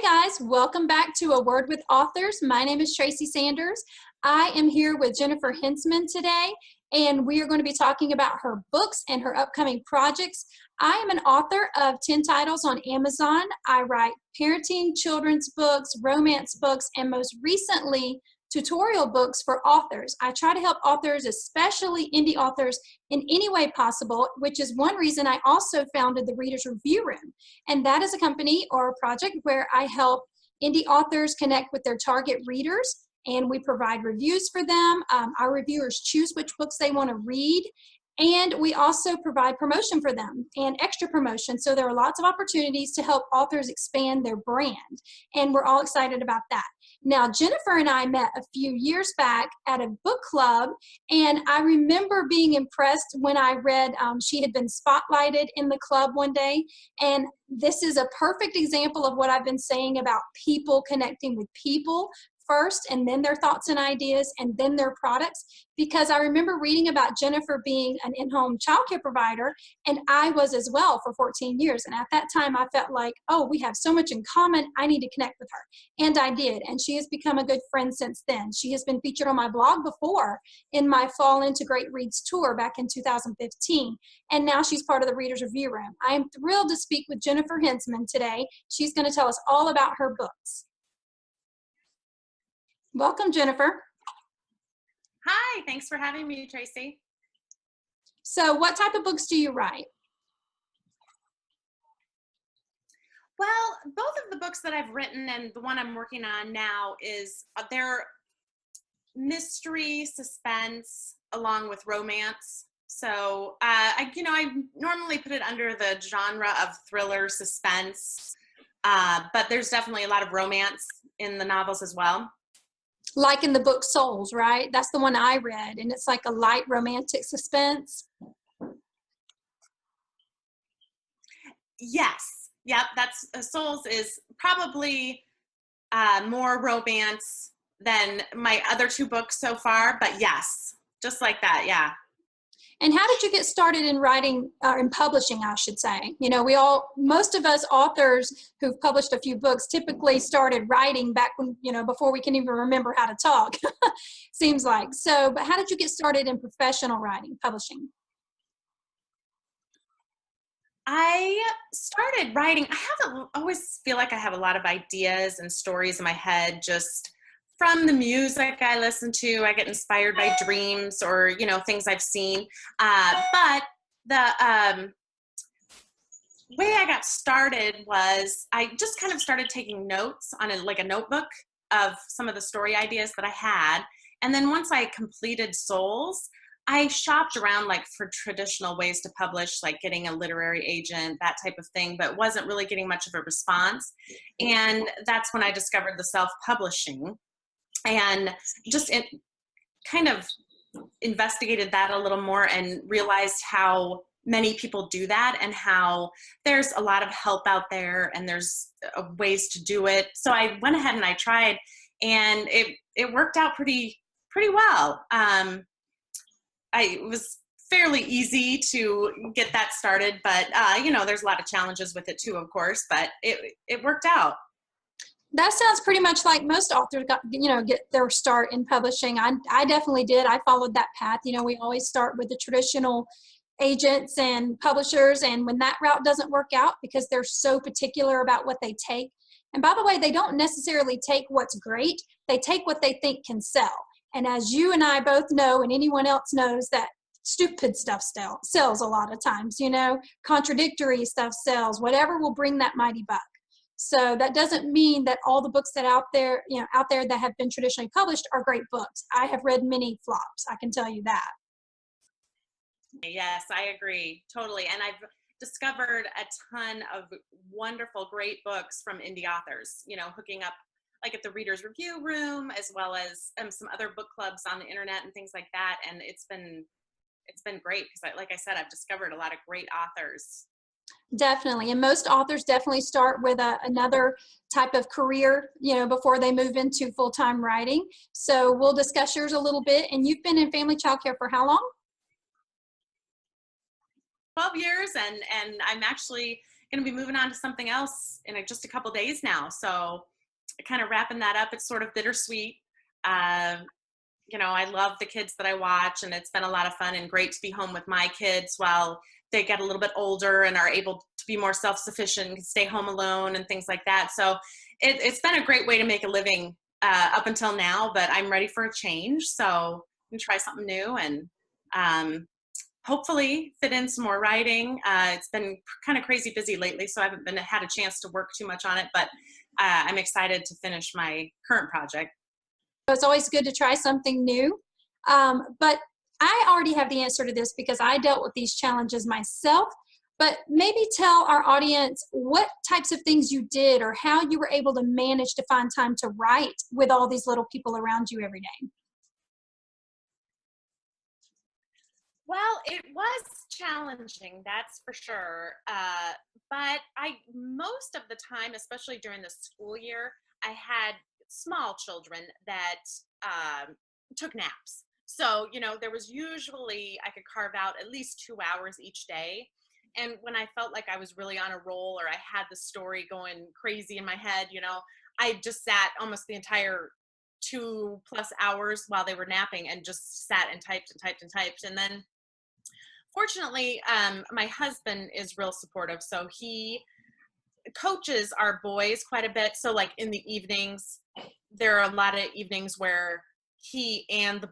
guys, welcome back to A Word with Authors. My name is Tracy Sanders. I am here with Jennifer Hintzman today, and we are going to be talking about her books and her upcoming projects. I am an author of 10 titles on Amazon. I write parenting, children's books, romance books, and most recently, tutorial books for authors. I try to help authors, especially indie authors, in any way possible, which is one reason I also founded the Reader's Review Room. And that is a company or a project where I help indie authors connect with their target readers, and we provide reviews for them. Our reviewers choose which books they want to read, and we also provide promotion for them and extra promotion. So there are lots of opportunities to help authors expand their brand, and we're all excited about that. Now, Jennifer and I met a few years back at a book club, and I remember being impressed when I read she had been spotlighted in the club one day, and this is a perfect example of what I've been saying about people connecting with people first, and then their thoughts and ideas, and then their products, because I remember reading about Jennifer being an in-home childcare provider, and I was as well for 14 years. And at that time, I felt like, oh, we have so much in common. I need to connect with her. And I did. And she has become a good friend since then. She has been featured on my blog before in my Fall Into Great Reads tour back in 2015. And now she's part of the Reader's Review Room. I am thrilled to speak with Jennifer Hintzman today. She's going to tell us all about her books. Welcome, Jennifer. Hi, thanks for having me, Tracy. So what type of books do you write? Well, both of the books that I've written and the one I'm working on now is they're mystery, suspense, along with romance. So I normally put it under the genre of thriller, suspense, but there's definitely a lot of romance in the novels as well. Like in the book Souls, right? That's the one I read, and it's like a light romantic suspense. Yes. Yep. That's Souls is probably more romance than my other two books so far, but yes, just like that. Yeah. And how did you get started in writing, in publishing, I should say? You know, most of us authors who've published a few books typically started writing back when, before we can even remember how to talk, seems like. So, but how did you get started in professional writing, publishing? I started writing. I always feel like I have a lot of ideas and stories in my head, just from the music I listen to. I get inspired by dreams or, things I've seen. But the way I got started was I just kind of started taking notes on a notebook of some of the story ideas that I had. And then once I completed Souls, I shopped around for traditional ways to publish, like getting a literary agent, that type of thing, but wasn't really getting much of a response. And that's when I discovered the self-publishing. And just kind of investigated that a little more and realized how many people do that and how there's a lot of help out there and there's ways to do it. So I went ahead and I tried, and it worked out pretty well. It was fairly easy to get that started, but there's a lot of challenges with it too, of course, but it worked out. That sounds pretty much like most authors get their start in publishing. I definitely did. I followed that path. We always start with the traditional agents and publishers, and when that route doesn't work out because they're so particular about what they take. And by the way, they don't necessarily take what's great. They take what they think can sell. And as you and I both know, and anyone else knows, that stupid stuff sells a lot of times, contradictory stuff sells, whatever will bring that mighty buck. So that doesn't mean that all the books that out there that have been traditionally published are great books. I have read many flops, I can tell you that. Yes, I agree, totally. And I've discovered a ton of wonderful, great books from indie authors, hooking up at the Reader's Review Room, as well as some other book clubs on the internet and things like that. And it's been great because, like I said, I've discovered a lot of great authors. Definitely. And most authors definitely start with another type of career, before they move into full-time writing. So we'll discuss yours a little bit. And you've been in family childcare for how long? 12 years, and I'm actually going to be moving on to something else in just a couple days now. So kind of wrapping that up. It's sort of bittersweet. I love the kids that I watch, and it's been a lot of fun and great to be home with my kids while they get a little bit older and are able to be more self-sufficient and stay home alone and things like that. So it's been a great way to make a living up until now, but I'm ready for a change. So I'm gonna try something new and hopefully fit in some more writing. It's been kind of crazy busy lately, so I haven't had a chance to work too much on it, but I'm excited to finish my current project. It's always good to try something new. But I already have the answer to this because I dealt with these challenges myself. But maybe tell our audience what types of things you did or how you were able to manage to find time to write with all these little people around you every day. Well, it was challenging, that's for sure. But most of the time, especially during the school year, I had small children that took naps. So, there was usually, I could carve out at least 2 hours each day. And when I felt like I was really on a roll or I had the story going crazy in my head, I just sat almost the entire 2+ hours while they were napping and just sat and typed and typed and typed. And then fortunately, my husband is real supportive. So he coaches our boys quite a bit. So like in the evenings, there are a lot of evenings where he and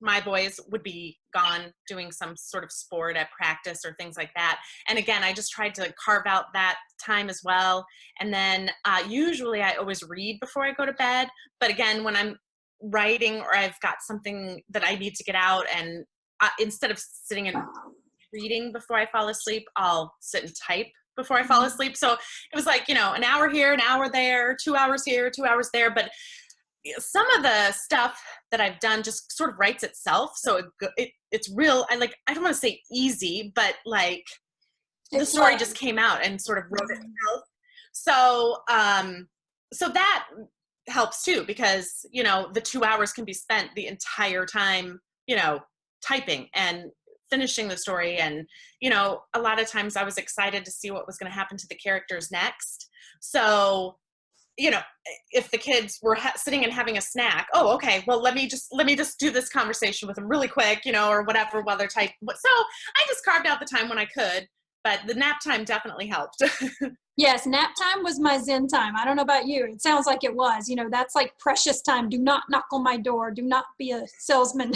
my boys would be gone doing some sort of sport at practice or things like that. And again, I just tried to carve out that time as well. And then usually I always read before I go to bed. But again, when I'm writing or I've got something that I need to get out, and instead of sitting and reading before I fall asleep, I'll sit and type before I fall asleep. So it was like, an hour here, an hour there, 2 hours here, 2 hours there. But some of the stuff that I've done just sort of writes itself. So it's real. I don't want to say easy, but like the story just came out and sort of wrote itself. So, so that helps too, because, the 2 hours can be spent the entire time, typing and finishing the story. And, a lot of times I was excited to see what was going to happen to the characters next. So, if the kids were sitting and having a snack, oh, okay, well, let me just do this conversation with them really quick, or whatever, while they're typing. So I just carved out the time when I could, but the nap time definitely helped. Yes, nap time was my Zen time. I don't know about you. It sounds like it was. That's like precious time. Do not knock on my door. Do not be a salesman.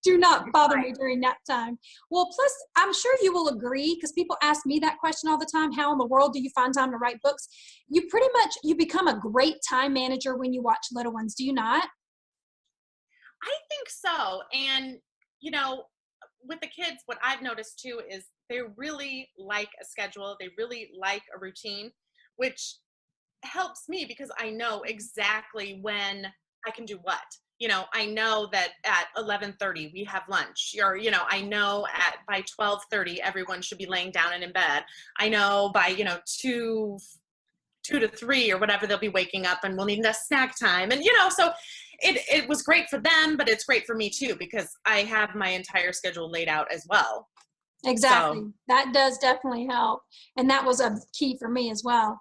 Do not bother me during nap time. Well, plus, I'm sure you will agree, because people ask me that question all the time. How in the world do you find time to write books? You become a great time manager when you watch little ones. Do you not? I think so. And, with the kids, what I've noticed too is they really like a schedule. They really like a routine, which helps me because I know exactly when I can do what. I know that at 11:30 we have lunch, or, I know by 12:30 everyone should be laying down and in bed. I know by, 2 to 3 or whatever, they'll be waking up and we'll need a snack time. And, so it was great for them, but it's great for me too, because I have my entire schedule laid out as well. Exactly. So, that does definitely help. And that was a key for me as well.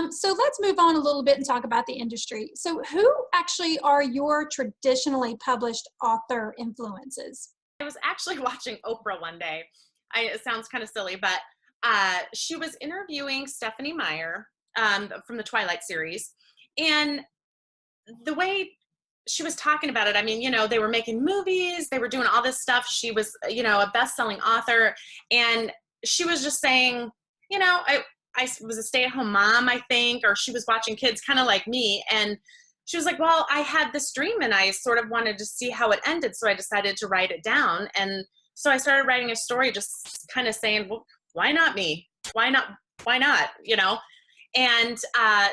So let's move on a little bit and talk about the industry. So who actually are your traditionally published author influences? I was actually watching Oprah one day. It sounds kind of silly, but she was interviewing Stephenie Meyer from the Twilight series. And the way she was talking about it, I mean, they were making movies, they were doing all this stuff. She was, a best-selling author. And she was just saying, I was a stay-at-home mom, I think, or she was watching kids kind of like me. And she was like, well, I had this dream and I sort of wanted to see how it ended. So I decided to write it down. And so I started writing a story, just kind of saying, well, why not me? Why not? Why not? And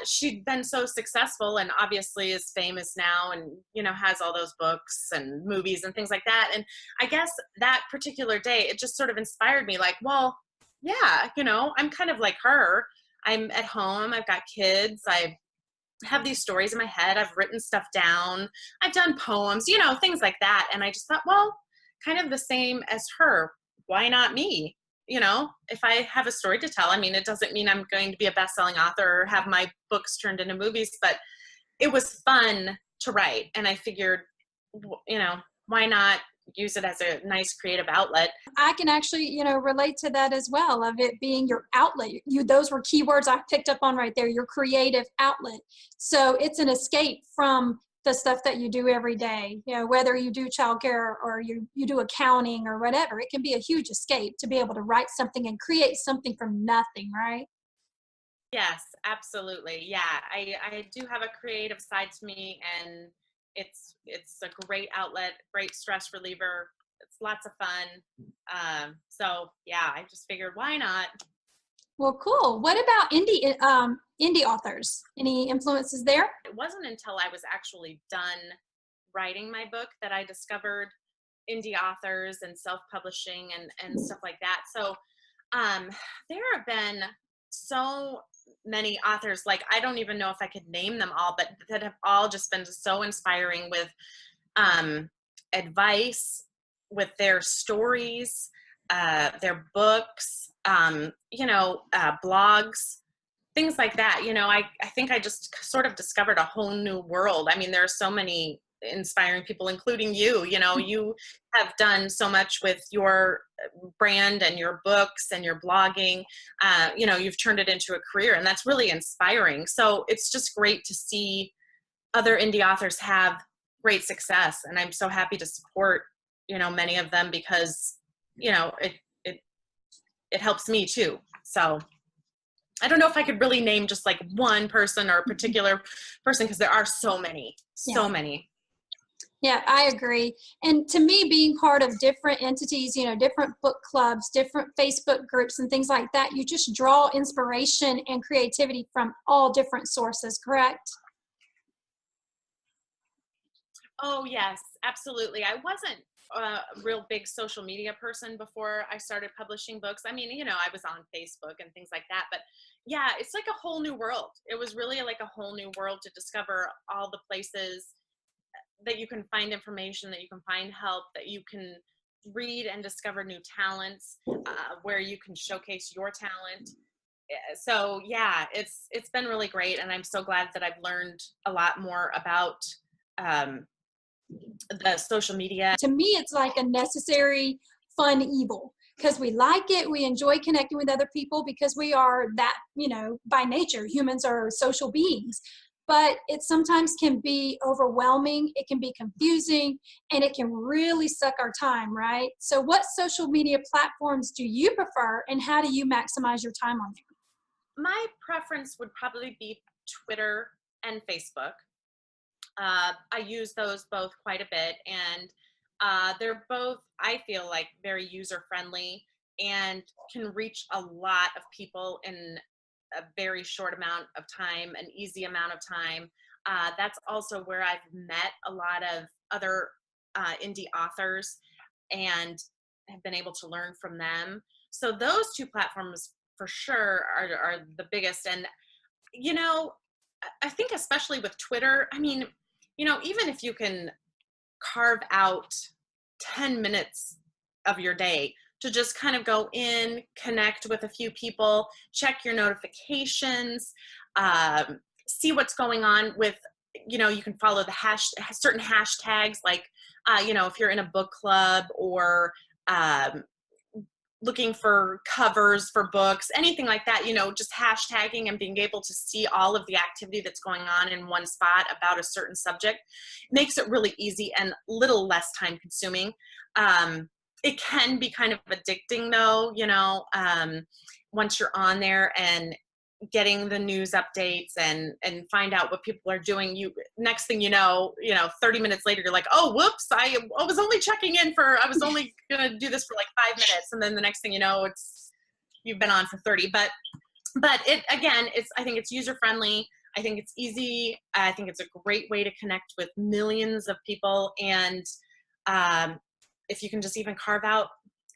she'd been so successful and obviously is famous now and, has all those books and movies and things like that. And I guess that particular day, it just sort of inspired me, like, well, yeah, I'm kind of like her. I'm at home. I've got kids. I have these stories in my head. I've written stuff down. I've done poems, things like that. And I just thought, well, kind of the same as her. Why not me? if I have a story to tell, I mean, it doesn't mean I'm going to be a best-selling author or have my books turned into movies, but it was fun to write. And I figured, why not use it as a nice creative outlet? I can actually, relate to that as well, of it being your outlet. Those were keywords I picked up on right there, your creative outlet. So it's an escape from the stuff that you do every day, whether you do childcare or you do accounting or whatever. It can be a huge escape to be able to write something and create something from nothing, right? Yes, absolutely. Yeah, I do have a creative side to me, and it's a great outlet, great stress reliever. It's lots of fun. So yeah, I just figured, why not? Well, cool. What about indie authors? Any influences there? It wasn't until I was actually done writing my book that I discovered indie authors and self-publishing and stuff like that. So there have been so many authors, like I don't even know if I could name them all, but that have all just been so inspiring with advice, with their stories, their books, blogs, things like that. I think I just sort of discovered a whole new world. I mean, there are so many inspiring people, including you. You have done so much with your brand and your books and your blogging. You've turned it into a career, and that's really inspiring. So it's just great to see other indie authors have great success, and I'm so happy to support many of them, because it helps me too. So I don't know if I could really name just like one person or a particular person, because there are so many. Yeah, I agree. And to me, being part of different entities, different book clubs, different Facebook groups and things like that, you just draw inspiration and creativity from all different sources, correct? Oh, yes, absolutely. I wasn't a real big social media person before I started publishing books. I mean, I was on Facebook and things like that, but yeah, it's like a whole new world. It was really like a whole new world to discover all the places that you can find information, that you can find help, that you can read and discover new talents, where you can showcase your talent. So yeah, it's been really great, and I'm so glad that I've learned a lot more about um, the social media. To me, it's like a necessary fun evil, because we like it. We enjoy connecting with other people because we are that, by nature, humans are social beings. But it sometimes can be overwhelming, it can be confusing, and it can really suck our time, right? So what social media platforms do you prefer, and how do you maximize your time on them? My preference would probably be Twitter and Facebook. I use those both quite a bit, and they're both, I feel like, very user friendly and can reach a lot of people in a very short amount of time, an easy amount of time. That's also where I've met a lot of other indie authors and have been able to learn from them. So those two platforms for sure are the biggest. And, I think especially with Twitter, I mean, even if you can carve out 10 minutes of your day to just kind of go in, connect with a few people, check your notifications, see what's going on with, you can follow the certain hashtags, like, if you're in a book club or looking for covers for books, anything like that, just hashtagging and being able to see all of the activity that's going on in one spot about a certain subject makes it really easy and little less time consuming. It can be kind of addicting though, once you're on there and getting the news updates and find out what people are doing. Next thing you know, 30 minutes later, you're like, oh, whoops, I was only checking in I was only going to do this for like 5 minutes. And then the next thing you know, you've been on for 30. But it, again, I think it's user friendly. I think it's easy. I think it's a great way to connect with millions of people. And if you can just even carve out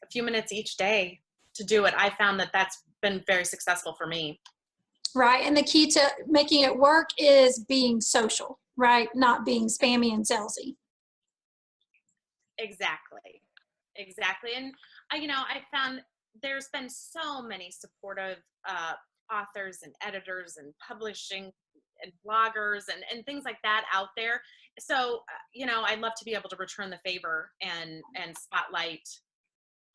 a few minutes each day to do it, I found that that's been very successful for me. Right, and the key to making it work is being social, right? Not being spammy and salesy. Exactly. And I found there's been so many supportive authors and editors and publishing and bloggers and things like that out there. So, I'd love to be able to return the favor and spotlight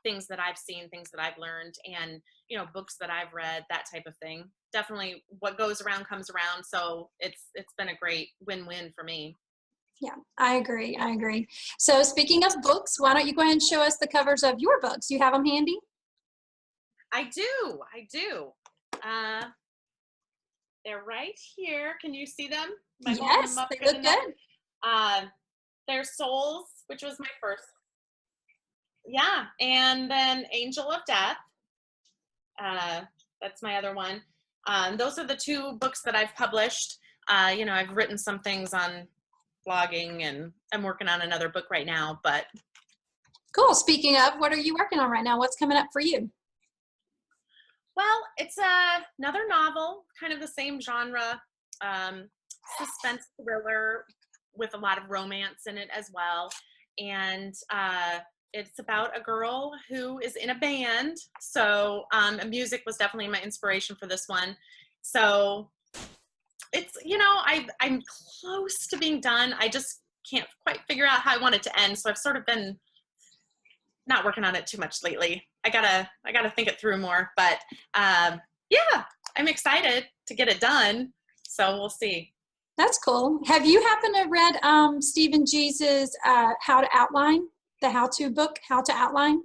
things that I've seen, things that I've learned, and, books that I've read, that type of thing. Definitely what goes around comes around. So it's been a great win-win for me. Yeah, I agree. So speaking of books, why don't you go ahead and show us the covers of your books? Do you have them handy? I do. They're right here. Can you see them? Yes, they look good. They're Souls, which was my first. Yeah, and then Angel of Death. That's my other one. Those are the two books that I've published. I've written some things on blogging, and I'm working on another book right now. But cool. Speaking of, what are you working on right now? What's coming up for you? Well, it's another novel, kind of the same genre, suspense thriller with a lot of romance in it as well. And it's about a girl who is in a band. So music was definitely my inspiration for this one. So it's, I'm close to being done. I just can't quite figure out how I want it to end. So I've sort of been not working on it too much lately. I gotta think it through more, but yeah, I'm excited to get it done. So we'll see. That's cool. Have you happened to read Stephen Gee's How to Outline, the how-to book, How to Outline?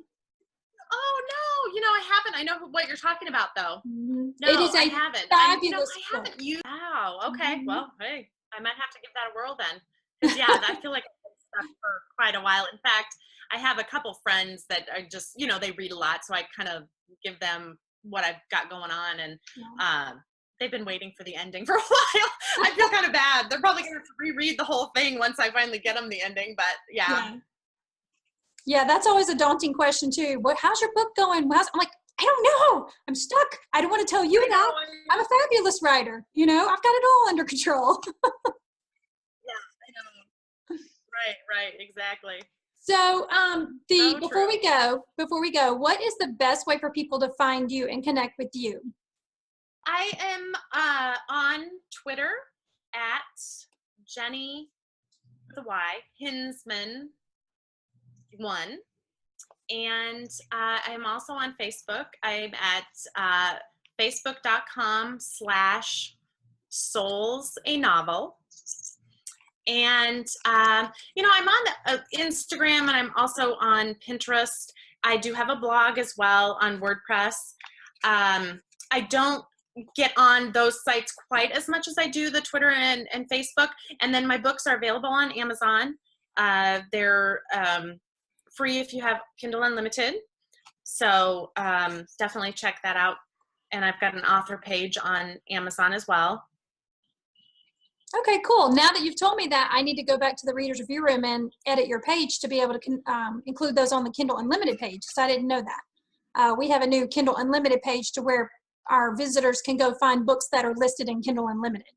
Oh no, I haven't. I know what you're talking about though. Mm-hmm. No, it is a I haven't. fabulous I haven't used. Wow. Okay. Mm-hmm. Well, hey, I might have to give that a whirl then. Because yeah, I feel like I've been stuck for quite a while. In fact, I have a couple friends that are just, they read a lot, so I kind of give them what I've got going on, and they've been waiting for the ending for a while. I feel kind of bad. They're probably going to have to reread the whole thing once I finally get them the ending, but yeah. Yeah, that's always a daunting question too. How's your book going? I'm like, I don't know. I'm stuck. I don't want to tell you that. I'm a fabulous writer. I've got it all under control. Yeah, I know. Right, exactly. So before we go, what is the best way for people to find you and connect with you? I am on Twitter at Jenny with a Y, Hinsman 1. And I'm also on Facebook. I'm at facebook.com/soulsanovel. And, I'm on Instagram, and I'm also on Pinterest. I do have a blog as well on WordPress. I don't get on those sites quite as much as I do the Twitter and Facebook. And then my books are available on Amazon. They're free if you have Kindle Unlimited. So definitely check that out. And I've got an author page on Amazon as well. Okay, cool. Now that you've told me that, I need to go back to the Reader's Review Room and edit your page to be able to include those on the Kindle Unlimited page, because I didn't know that. We have a new Kindle Unlimited page to where our visitors can go find books that are listed in Kindle Unlimited.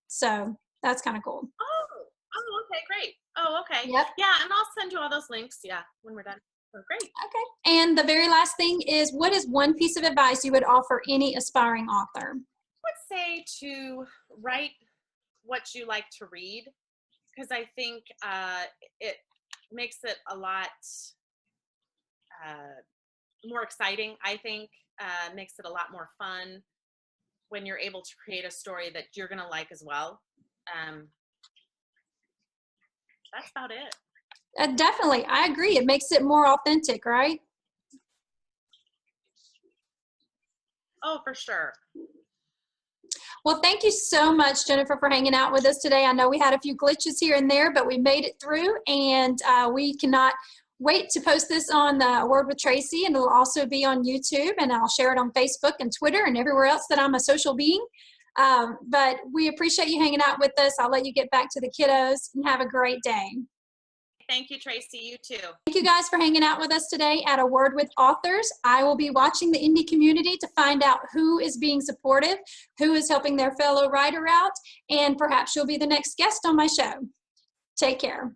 So that's kind of cool. Oh, okay, great. Oh, okay. Yep. Yeah, and I'll send you all those links, when we're done. Oh, great. Okay. And the very last thing is, what is one piece of advice you would offer any aspiring author? I would say to write what you like to read, because I think it makes it a lot more exciting. I think makes it a lot more fun when you're able to create a story that you're going to like as well. That's about it. Definitely. I agree. It makes it more authentic, right? Oh, for sure. Well, thank you so much, Jennifer, for hanging out with us today. I know we had a few glitches here and there, but we made it through, and we cannot wait to post this on A Word with Tracy, and it'll also be on YouTube, and I'll share it on Facebook and Twitter and everywhere else that I'm a social being. But we appreciate you hanging out with us. I'll let you get back to the kiddos, and have a great day. Thank you, Tracy. You too. Thank you guys for hanging out with us today at A Word with Authors. I will be watching the indie community to find out who is being supportive, who is helping their fellow writer out, and perhaps you'll be the next guest on my show. Take care.